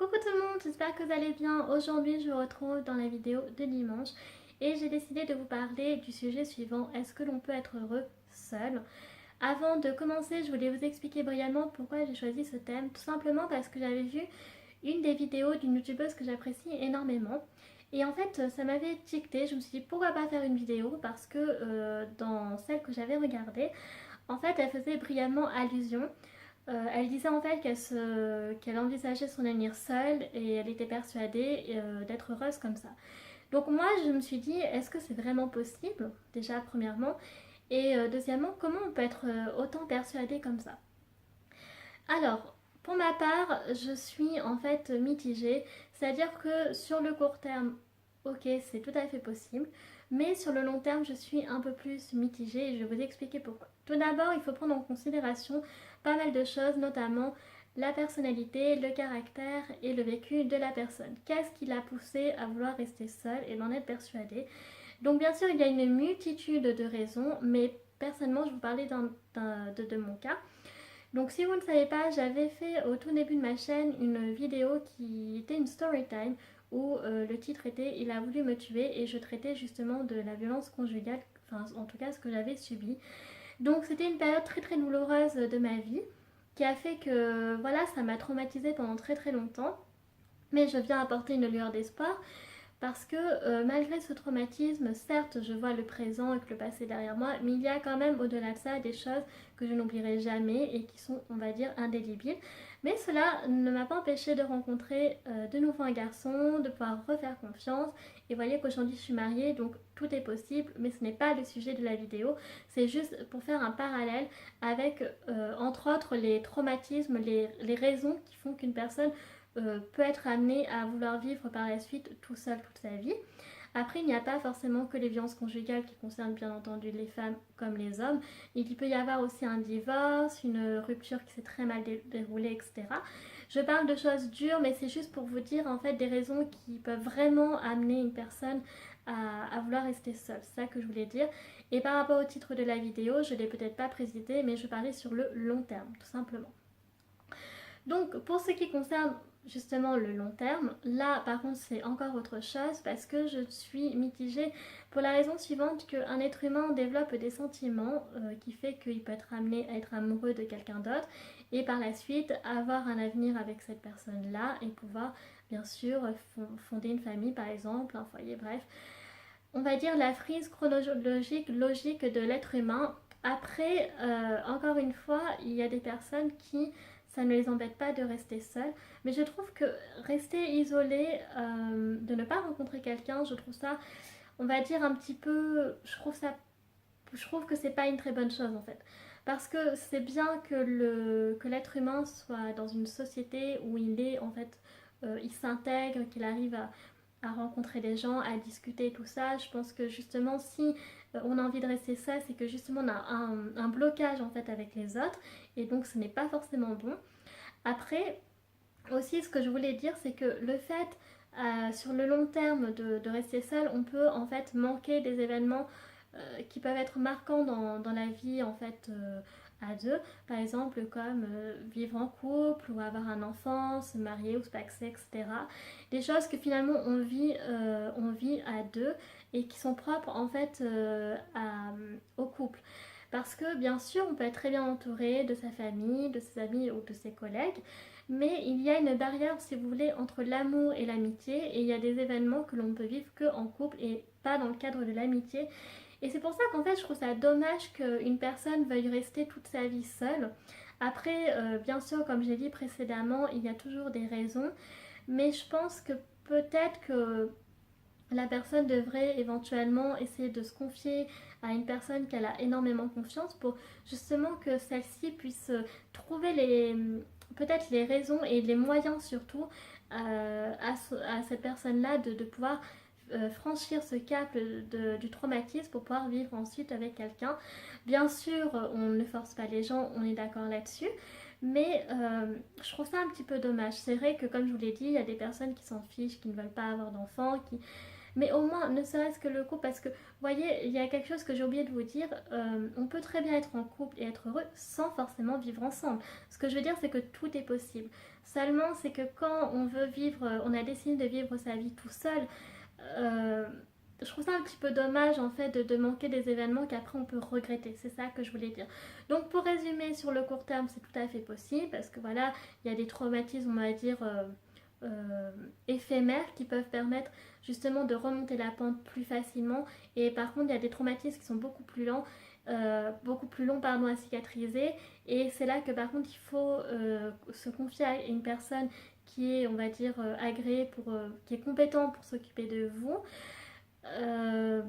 Coucou tout le monde, j'espère que vous allez bien. Aujourd'hui je vous retrouve dans la vidéo de dimanche et j'ai décidé de vous parler du sujet suivant, est-ce que l'on peut être heureux seul? Avant de commencer, je voulais vous expliquer brièvement pourquoi j'ai choisi ce thème, tout simplement parce que j'avais vu une des vidéos d'une youtubeuse que j'apprécie énormément. Et en fait, ça m'avait tiqueté, je me suis dit pourquoi pas faire une vidéo parce que dans celle que j'avais regardée, en fait, elle faisait brièvement allusion. Elle disait en fait qu'elle envisageait son avenir seule et elle était persuadée d'être heureuse comme ça. Donc moi, je me suis dit, est-ce que c'est vraiment possible? Déjà, premièrement. Et deuxièmement, comment on peut être autant persuadé comme ça? Alors, pour ma part, je suis en fait mitigée. C'est-à-dire que sur le court terme, ok, c'est tout à fait possible. Mais sur le long terme, je suis un peu plus mitigée et je vais vous expliquer pourquoi. Tout d'abord, il faut prendre en considération pas mal de choses, notamment la personnalité, le caractère et le vécu de la personne. Qu'est-ce qui l'a poussé à vouloir rester seule et d'en être persuadée? Donc bien sûr, il y a une multitude de raisons, mais personnellement, je vais vous parler de mon cas. Donc si vous ne savez pas, j'avais fait au tout début de ma chaîne une vidéo qui était une story time où le titre était "Il a voulu me tuer" et je traitais justement de la violence conjugale, enfin en tout cas ce que j'avais subi. Donc c'était une période très très douloureuse de ma vie qui a fait que voilà, ça m'a traumatisée pendant très très longtemps. Mais je viens apporter une lueur d'espoir parce que malgré ce traumatisme, certes, je vois le présent et que le passé derrière moi, mais il y a quand même au-delà de ça des choses que je n'oublierai jamais et qui sont, on va dire, indélébiles. Mais cela ne m'a pas empêché de rencontrer de nouveau un garçon, de pouvoir refaire confiance. Et voyez qu'aujourd'hui je suis mariée, donc tout est possible, mais ce n'est pas le sujet de la vidéo. C'est juste pour faire un parallèle avec, entre autres, les traumatismes, les raisons qui font qu'une personne peut être amené à vouloir vivre par la suite tout seul toute sa vie. Après, il n'y a pas forcément que les violences conjugales qui concernent bien entendu les femmes comme les hommes. Il peut y avoir aussi un divorce, une rupture qui s'est très mal déroulée, etc. Je parle de choses dures, mais c'est juste pour vous dire en fait des raisons qui peuvent vraiment amener une personne à vouloir rester seule. C'est ça que je voulais dire. Et par rapport au titre de la vidéo, je ne l'ai peut-être pas précisé, mais je parlais sur le long terme, tout simplement. Donc pour ce qui concerne justement le long terme, là par contre c'est encore autre chose parce que je suis mitigée pour la raison suivante qu'un être humain développe des sentiments qui fait qu'il peut être amené à être amoureux de quelqu'un d'autre et par la suite avoir un avenir avec cette personne là et pouvoir bien sûr fonder une famille par exemple, un foyer, bref. On va dire la frise chronologique logique de l'être humain. Après, encore une fois, il y a des personnes qui ça ne les embête pas de rester seules. Mais je trouve que rester isolé, de ne pas rencontrer quelqu'un, je trouve ça, on va dire un petit peu, je trouve que c'est pas une très bonne chose en fait. Parce que c'est bien que l'être humain soit dans une société où il est en fait, il s'intègre, qu'il arrive à rencontrer des gens, à discuter tout ça. Je pense que justement si on a envie de rester seul, c'est que justement on a un blocage en fait avec les autres et donc ce n'est pas forcément bon. Après, aussi ce que je voulais dire, c'est que le fait sur le long terme de rester seul, on peut en fait manquer des événements qui peuvent être marquants dans la vie en fait à deux, par exemple comme vivre en couple ou avoir un enfant, se marier ou se paxer, etc. Des choses que finalement on vit à deux et qui sont propres en fait au couple. Parce que bien sûr, on peut être très bien entouré de sa famille, de ses amis ou de ses collègues, mais il y a une barrière, si vous voulez, entre l'amour et l'amitié, et il y a des événements que l'on ne peut vivre qu'en couple et pas dans le cadre de l'amitié. Et c'est pour ça qu'en fait, je trouve ça dommage qu'une personne veuille rester toute sa vie seule. Après, bien sûr, comme j'ai dit précédemment, il y a toujours des raisons, mais je pense que peut-être que la personne devrait éventuellement essayer de se confier à une personne qu'elle a énormément confiance pour justement que celle-ci puisse trouver peut-être les raisons et les moyens surtout à cette personne-là de pouvoir franchir ce cap du traumatisme pour pouvoir vivre ensuite avec quelqu'un. Bien sûr, on ne force pas les gens, on est d'accord là-dessus, mais je trouve ça un petit peu dommage. C'est vrai que comme je vous l'ai dit, il y a des personnes qui s'en fichent, qui ne veulent pas avoir d'enfants, mais au moins ne serait-ce que le couple, parce que vous voyez, il y a quelque chose que j'ai oublié de vous dire, on peut très bien être en couple et être heureux sans forcément vivre ensemble. Ce que je veux dire, c'est que tout est possible. Seulement, c'est que quand on veut vivre, on a décidé de vivre sa vie tout seul, euh, je trouve ça un petit peu dommage en fait de manquer des événements qu'après on peut regretter, c'est ça que je voulais dire. Donc pour résumer, sur le court terme c'est tout à fait possible parce que voilà, il y a des traumatismes on va dire éphémères qui peuvent permettre justement de remonter la pente plus facilement, et par contre il y a des traumatismes qui sont beaucoup plus longs pardon, à cicatriser, et c'est là que par contre il faut se confier à une personne qui est on va dire agréée qui est compétente pour s'occuper de vous. Euh,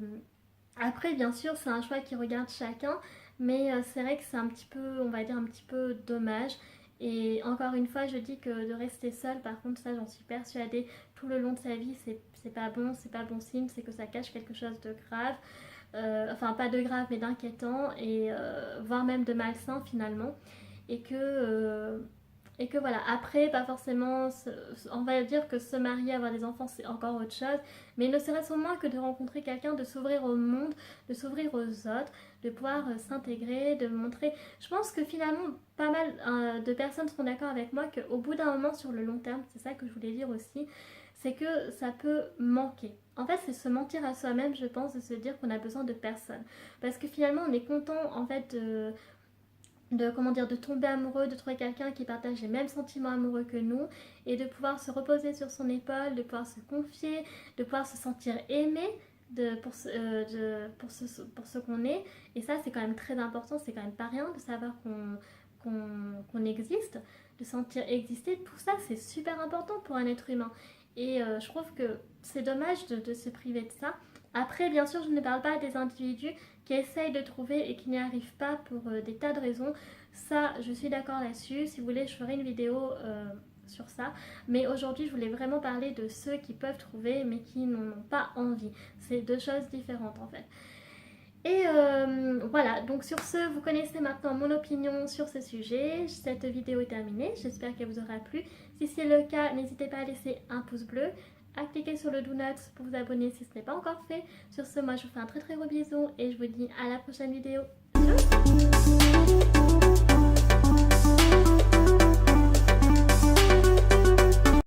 Après, bien sûr, c'est un choix qui regarde chacun, mais c'est vrai que c'est un petit peu, on va dire, un petit peu dommage. Et encore une fois, je dis que de rester seul, par contre, ça, j'en suis persuadée, tout le long de sa vie, c'est pas bon signe, c'est que ça cache quelque chose de grave. Enfin, pas de grave, mais d'inquiétant, et voire même de malsain finalement. Et que. Et que voilà, après, pas forcément, on va dire que se marier, avoir des enfants, c'est encore autre chose, mais ne serait-ce au moins que de rencontrer quelqu'un, de s'ouvrir au monde, de s'ouvrir aux autres, de pouvoir s'intégrer, de montrer. Je pense que finalement, pas mal de personnes seront d'accord avec moi qu'au bout d'un moment, sur le long terme, c'est ça que je voulais dire aussi, c'est que ça peut manquer. En fait, c'est se mentir à soi-même, je pense, de se dire qu'on a besoin de personne. Parce que finalement, on est content, en fait, comment dire, de tomber amoureux, de trouver quelqu'un qui partage les mêmes sentiments amoureux que nous, et de pouvoir se reposer sur son épaule, de pouvoir se confier, de pouvoir se sentir aimé pour ce qu'on est. Et ça, c'est quand même très important, c'est quand même pas rien de savoir qu'on existe, de sentir exister. Tout ça, c'est super important pour un être humain. Et je trouve que c'est dommage de se priver de ça. Après, bien sûr, je ne parle pas des individus qui essayent de trouver et qui n'y arrivent pas pour des tas de raisons. Ça, je suis d'accord là-dessus. Si vous voulez, je ferai une vidéo sur ça. Mais aujourd'hui, je voulais vraiment parler de ceux qui peuvent trouver mais qui n'en ont pas envie. C'est deux choses différentes en fait. Et voilà, donc sur ce, vous connaissez maintenant mon opinion sur ce sujet. Cette vidéo est terminée, j'espère qu'elle vous aura plu. Si c'est le cas, n'hésitez pas à laisser un pouce bleu, à cliquer sur le do not pour vous abonner si ce n'est pas encore fait. Sur ce, moi je vous fais un très très gros bisou et je vous dis à la prochaine vidéo. Ciao.